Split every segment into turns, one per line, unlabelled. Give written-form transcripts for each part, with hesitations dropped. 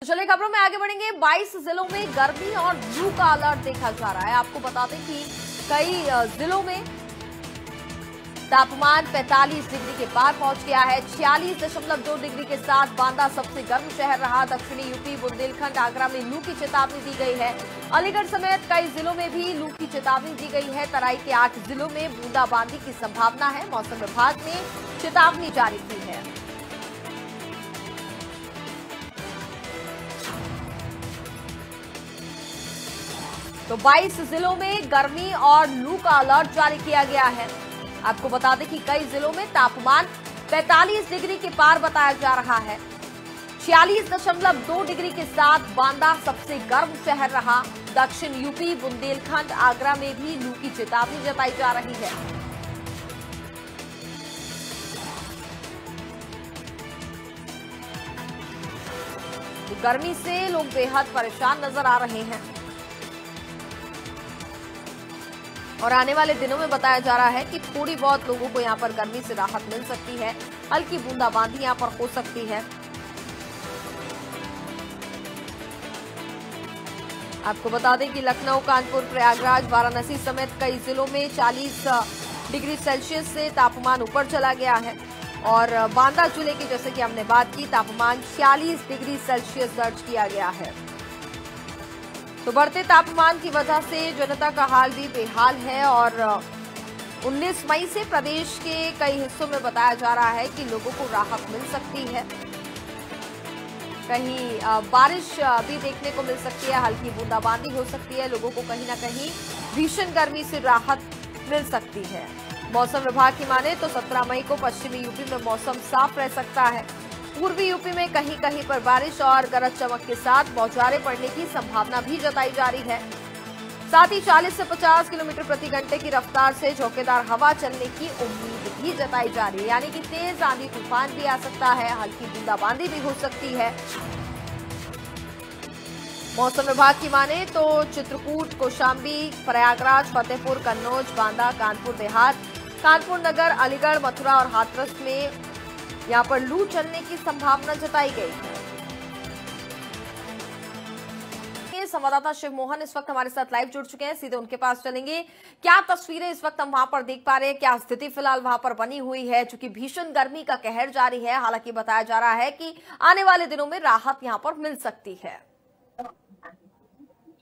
तो चलिए खबरों में आगे बढ़ेंगे। 22 जिलों में गर्मी और लू का अलर्ट देखा जा रहा है। आपको बता दें कि कई जिलों में तापमान 45 डिग्री के पार पहुंच गया है। 46.2 डिग्री के साथ बांदा सबसे गर्म शहर रहा। दक्षिणी यूपी, बुंदेलखंड, आगरा में लू की चेतावनी दी गई है। अलीगढ़ समेत कई जिलों में भी लू की चेतावनी दी गई है। तराई के 8 जिलों में बूंदाबांदी की संभावना है। मौसम विभाग ने चेतावनी जारी की है। तो 22 जिलों में गर्मी और लू का अलर्ट जारी किया गया है। आपको बता दें कि कई जिलों में तापमान 45 डिग्री के पार बताया जा रहा है। 46.2 डिग्री के साथ बांदा सबसे गर्म शहर रहा। दक्षिण यूपी, बुंदेलखंड, आगरा में भी लू की चेतावनी जताई जा रही है। तो गर्मी से लोग बेहद परेशान नजर आ रहे हैं और आने वाले दिनों में बताया जा रहा है कि थोड़ी बहुत लोगों को यहां पर गर्मी से राहत मिल सकती है। हल्की बूंदाबांदी यहां पर हो सकती है। आपको बता दें कि लखनऊ, कानपुर, प्रयागराज, वाराणसी समेत कई जिलों में 40 डिग्री सेल्सियस से तापमान ऊपर चला गया है और बांदा जिले की, जैसे कि हमने बात की, तापमान 46 डिग्री सेल्सियस दर्ज किया गया है। तो बढ़ते तापमान की वजह से जनता का हाल भी बेहाल है और 19 मई से प्रदेश के कई हिस्सों में बताया जा रहा है कि लोगों को राहत मिल सकती है। कहीं बारिश भी देखने को मिल सकती है, हल्की बूंदाबांदी हो सकती है। लोगों को कहीं ना कहीं भीषण गर्मी से राहत मिल सकती है। मौसम विभाग की माने तो 17 मई को पश्चिमी यूपी में मौसम साफ रह सकता है। पूर्वी यूपी में कहीं कहीं पर बारिश और गरज चमक के साथ बौछारें पड़ने की संभावना भी जताई जा रही है। साथ ही 40 से 50 किलोमीटर प्रति घंटे की रफ्तार से झोंकेदार हवा चलने की उम्मीद भी जताई जा रही है, यानी कि तेज आंधी तूफान भी आ सकता है, हल्की बूंदाबांदी भी हो सकती है। मौसम विभाग की माने तो चित्रकूट, कौशाम्बी, प्रयागराज, फतेहपुर, कन्नौज, बांदा, कानपुर देहात, कानपुर नगर, अलीगढ़, मथुरा और हाथरस में यहां पर लू चलने की संभावना जताई गई है। संवाददाता शिव मोहन इस वक्त हमारे साथ लाइव जुड़ चुके हैं, सीधे उनके पास चलेंगे। क्या तस्वीरें इस वक्त हम वहां पर देख पा रहे हैं, क्या स्थिति फिलहाल वहां पर बनी हुई है? चूंकि भीषण गर्मी का कहर जारी है, हालांकि बताया जा रहा है कि आने वाले दिनों में राहत यहां पर मिल सकती है।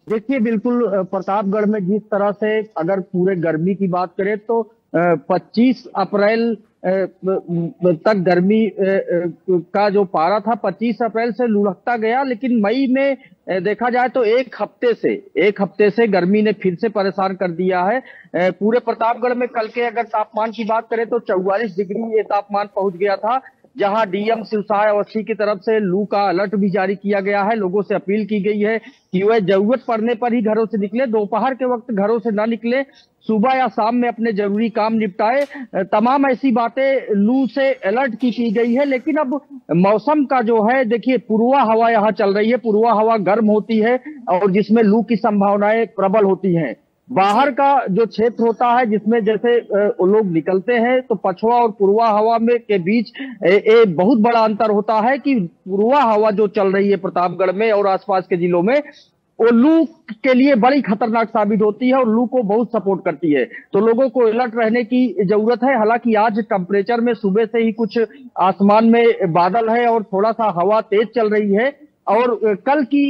देखिए, बिल्कुल प्रतापगढ़ में जिस तरह से अगर पूरे गर्मी की बात करें तो 25 अप्रैल तक गर्मी का जो पारा था 25 अप्रैल से लुढ़कता गया, लेकिन मई में देखा जाए तो एक हफ्ते से गर्मी ने फिर से परेशान कर दिया है। पूरे प्रतापगढ़ में कल के अगर तापमान की बात करें तो 44 डिग्री ये तापमान पहुंच गया था, जहां डीएम शिवसाय अवस्थी की तरफ से लू का अलर्ट भी जारी किया गया है। लोगों से अपील की गई है कि वह जरूरत पड़ने पर ही घरों से निकले, दोपहर के वक्त घरों से ना निकले, सुबह या शाम में अपने जरूरी काम निपटाए। तमाम ऐसी बातें लू से अलर्ट की गई है। लेकिन अब मौसम का जो है, देखिए, पूर्वा हवा यहाँ चल रही है। पूर्वा हवा गर्म होती है और जिसमें लू की संभावनाएं प्रबल होती हैं। बाहर का जो क्षेत्र होता है जिसमें जैसे लोग निकलते हैं तो पछुआ और पूर्वा हवा में के बीच बहुत बड़ा अंतर होता है कि पूर्वा हवा जो चल रही है प्रतापगढ़ में और आसपास के जिलों में, वो लू के लिए बड़ी खतरनाक साबित होती है और लू को बहुत सपोर्ट करती है। तो लोगों को अलर्ट रहने की जरूरत है। हालांकि आज टेम्परेचर में सुबह से ही कुछ आसमान में बादल है और थोड़ा सा हवा तेज चल रही है और कल की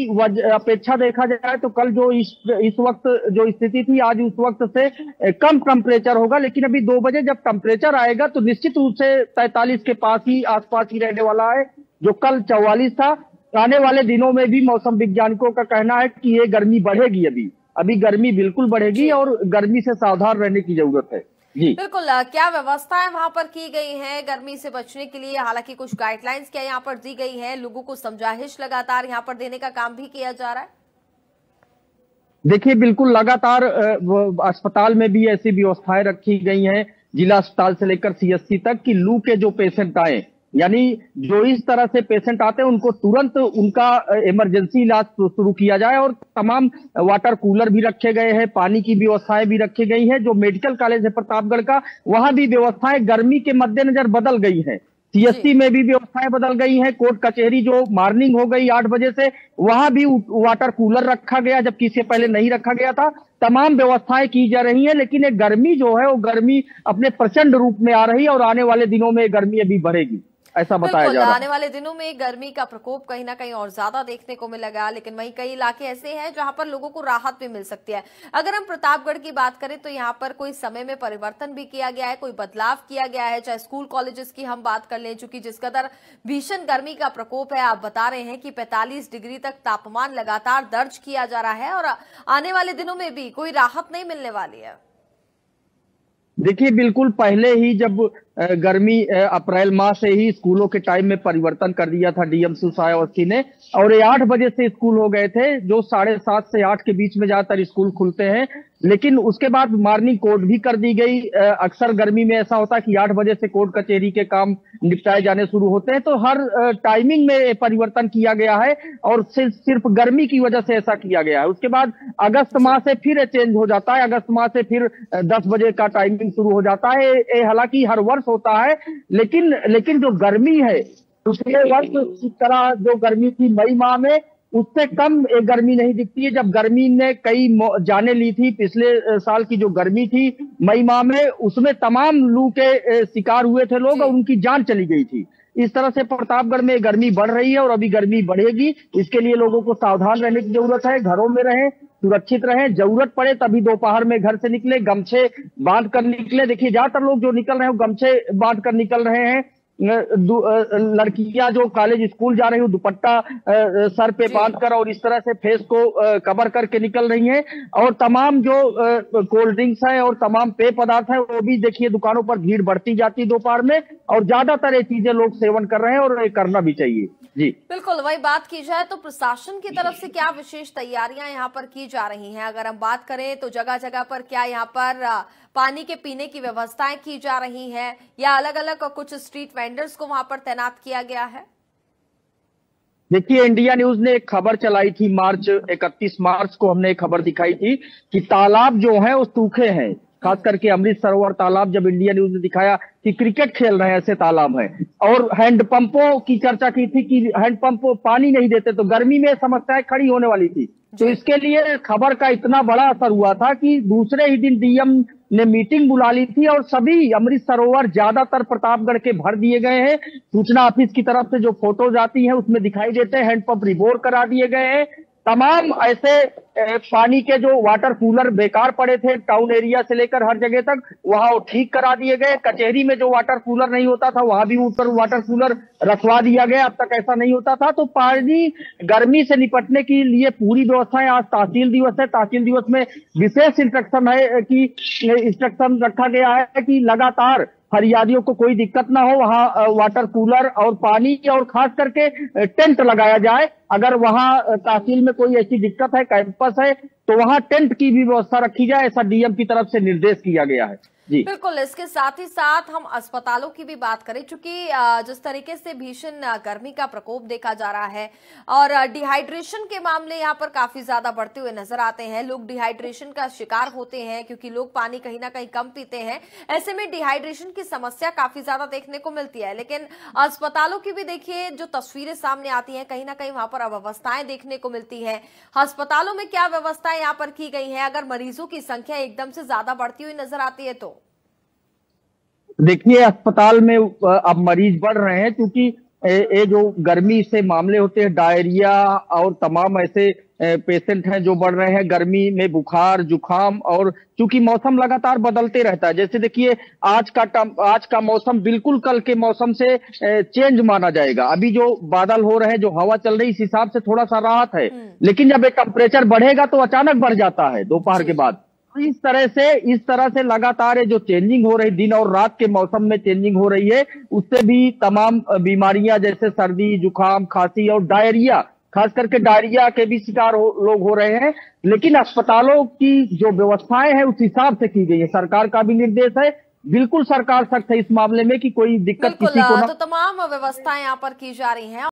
अपेक्षा देखा जाए तो कल जो इस वक्त जो स्थिति थी, आज उस वक्त से कम टेम्परेचर होगा। लेकिन अभी 2 बजे जब टेम्परेचर आएगा तो निश्चित रूप से 43 के आसपास ही रहने वाला है, जो कल 44 था। आने वाले दिनों में भी मौसम वैज्ञानिकों का कहना है कि ये गर्मी बढ़ेगी। अभी गर्मी बिल्कुल बढ़ेगी और गर्मी से सावधान रहने की जरूरत है। जी
बिल्कुल। क्या व्यवस्थाएं वहां पर की गई हैं गर्मी से बचने के लिए? हालांकि कुछ गाइडलाइंस क्या यहाँ पर दी गई हैं? लोगों को समझाइश लगातार यहाँ पर देने का काम भी किया जा रहा है।
देखिए, बिल्कुल लगातार अस्पताल में भी ऐसी व्यवस्थाएं रखी गई हैं, जिला अस्पताल से लेकर सीएससी तक, कि लू के जो पेशेंट आए, यानी जो इस तरह से पेशेंट आते हैं उनको तुरंत उनका इमरजेंसी इलाज शुरू किया जाए। और तमाम वाटर कूलर भी रखे गए हैं, पानी की व्यवस्थाएं भी रखी गई है। जो मेडिकल कॉलेज है प्रतापगढ़ का, वहां भी व्यवस्थाएं गर्मी के मद्देनजर बदल गई हैं। सीएससी में भी व्यवस्थाएं बदल गई हैं। कोर्ट कचहरी जो मॉर्निंग हो गई 8 बजे से, वहां भी वाटर कूलर रखा गया, जबकि इससे पहले नहीं रखा गया था। तमाम व्यवस्थाएं की जा रही हैं, लेकिन ये गर्मी जो है वो गर्मी अपने प्रचंड रूप में आ रही है और आने वाले दिनों में गर्मी अभी बढ़ेगी, ऐसा बताया जा रहा है।
आने वाले दिनों में गर्मी का प्रकोप कहीं ना कहीं और ज्यादा देखने को मिलेगा, लेकिन वहीं कई इलाके ऐसे हैं जहां पर लोगों को राहत भी मिल सकती है। अगर हम प्रतापगढ़ की बात करें तो यहां पर कोई समय में परिवर्तन भी किया गया है, कोई बदलाव किया गया है, चाहे स्कूल कॉलेजेस की हम बात कर लें, चूंकि जिस कदर भीषण गर्मी का प्रकोप है, आप बता रहे हैं कि 45 डिग्री तक तापमान लगातार दर्ज किया जा रहा है और आने वाले दिनों में भी कोई राहत नहीं मिलने वाली है।
देखिए, बिल्कुल पहले ही जब गर्मी अप्रैल माह से ही स्कूलों के टाइम में परिवर्तन कर दिया था डीएम सुशाय अवस्थी ने, और ये 8 बजे से स्कूल हो गए थे, जो 7:30 से 8 के बीच में ज्यादातर स्कूल खुलते हैं। लेकिन उसके बाद मॉर्निंग कोर्ट भी कर दी गई। अक्सर गर्मी में ऐसा होता है कि 8 बजे से कोर्ट कचहरी के काम निपटाए जाने शुरू होते हैं, तो हर टाइमिंग में परिवर्तन किया गया है और सिर्फ गर्मी की वजह से ऐसा किया गया है। उसके बाद अगस्त माह से फिर चेंज हो जाता है, अगस्त माह से फिर 10 बजे का टाइमिंग शुरू हो जाता है। हालांकि हर वर्ष होता है, लेकिन जो गर्मी है पिछले वर्ष इस तरह जो गर्मी थी मई माह में, उससे कम एक गर्मी नहीं दिखती है। जब गर्मी ने कई जाने ली थी, पिछले साल की जो गर्मी थी मई माह में, उसमें तमाम लू के शिकार हुए थे लोग और उनकी जान चली गई थी। इस तरह से प्रतापगढ़ में गर्मी बढ़ रही है और अभी गर्मी बढ़ेगी। इसके लिए लोगों को सावधान रहने की जरूरत है, घरों में रहें, सुरक्षित रहें, जरूरत पड़े तभी दोपहर में घर से निकले, गमछे बांध कर निकले। देखिए, ज्यादातर लोग जो निकल रहे हैं गमछे बांध कर निकल रहे हैं। लड़कियां जो कॉलेज स्कूल जा रही हैं दुपट्टा सर पे बांधकर और इस तरह से फेस को कवर करके निकल रही हैं। और तमाम जो कोल्ड ड्रिंक्स है और तमाम पेय पदार्थ है, वो भी देखिए दुकानों पर भीड़ बढ़ती जाती है दोपहर में, और ज्यादातर ये चीजें लोग सेवन कर रहे हैं और ये करना भी चाहिए। जी
बिल्कुल, वही बात की जाए तो प्रशासन की तरफ से क्या विशेष तैयारियां यहाँ पर की जा रही हैं? अगर हम बात करें तो जगह जगह पर क्या यहाँ पर पानी के पीने की व्यवस्थाएं की जा रही हैं, या अलग अलग कुछ स्ट्रीट वेंडर्स को वहां पर तैनात किया गया है?
देखिए, इंडिया न्यूज ने एक खबर चलाई थी 31 मार्च को हमने एक खबर दिखाई थी कि तालाब जो है वो सूखे हैं, खास करके अमृत सरोवर तालाब। जब इंडिया न्यूज ने दिखाया कि क्रिकेट खेल रहे हैं ऐसे तालाब हैं, और हैंडपंपों की चर्चा की थी कि हैंडपंप पानी नहीं देते, तो गर्मी में समस्याएं खड़ी होने वाली थी। तो इसके लिए खबर का इतना बड़ा असर हुआ था कि दूसरे ही दिन डीएम ने मीटिंग बुला ली थी और सभी अमृत सरोवर ज्यादातर प्रतापगढ़ के भर दिए गए हैं। सूचना ऑफिस की तरफ से जो फोटोज आती हैं उसमें दिखाई देते हैं, हैंडपंप रिबोर करा दिए गए हैं। तमाम ऐसे पानी के जो वाटर कूलर बेकार पड़े थे टाउन एरिया से लेकर हर जगह तक, वहां वो ठीक करा दिए गए। कचहरी में जो वाटर कूलर नहीं होता था वहां भी ऊपर वाटर कूलर रखवा दिया गया, अब तक ऐसा नहीं होता था। तो पानी गर्मी से निपटने के लिए पूरी व्यवस्थाएं। आज तहसील दिवस है, तहसील दिवस में विशेष इंस्ट्रक्शन रखा गया है कि लगातार फरियादियों को कोई दिक्कत ना हो, वहां वाटर कूलर और पानी और खास करके टेंट लगाया जाए। अगर वहां तहसील में कोई ऐसी दिक्कत है, कैंपस है, तो वहां टेंट की भी व्यवस्था रखी जाए, ऐसा डीएम की तरफ से निर्देश किया गया है। जी
बिल्कुल, इसके साथ ही साथ हम अस्पतालों की भी बात करें, चूंकि जिस तरीके से भीषण गर्मी का प्रकोप देखा जा रहा है और डिहाइड्रेशन के मामले यहाँ पर काफी ज्यादा बढ़ते हुए नजर आते हैं। लोग डिहाइड्रेशन का शिकार होते हैं क्योंकि लोग पानी कहीं ना कहीं कम पीते हैं। ऐसे में डिहाइड्रेशन की समस्या काफी ज्यादा देखने को मिलती है। लेकिन अस्पतालों की भी देखिए जो तस्वीरें सामने आती हैं, कहीं ना कहीं वहां पर अव्यवस्थाएं देखने को मिलती है। अस्पतालों में क्या व्यवस्थाएं यहाँ पर की गई है अगर मरीजों की संख्या एकदम से ज्यादा बढ़ती हुई नजर आती है तो?
देखिए, अस्पताल में अब मरीज बढ़ रहे हैं क्योंकि ये जो गर्मी से मामले होते हैं, डायरिया और तमाम ऐसे पेशेंट हैं जो बढ़ रहे हैं। गर्मी में बुखार, जुकाम, और चूंकि मौसम लगातार बदलते रहता है, जैसे देखिए आज का मौसम बिल्कुल कल के मौसम से चेंज माना जाएगा। अभी जो बादल हो रहे हैं, जो हवा चल रही है, इस हिसाब से थोड़ा सा राहत है, लेकिन जब ये टेम्परेचर बढ़ेगा तो अचानक बढ़ जाता है दोपहर के बाद। इस तरह से लगातार जो चेंजिंग हो रही, दिन और रात के मौसम में चेंजिंग हो रही है, उससे भी तमाम बीमारियां जैसे सर्दी, जुकाम, खांसी और डायरिया, खास करके डायरिया के भी शिकार लोग हो रहे हैं। लेकिन अस्पतालों की जो व्यवस्थाएं हैं उस हिसाब से की गई है। सरकार का भी निर्देश है, बिल्कुल सरकार सख्त है इस मामले में कि कोई दिक्कत किसी को ना।
तो तमाम व्यवस्थाएं यहाँ पर की जा रही हैं।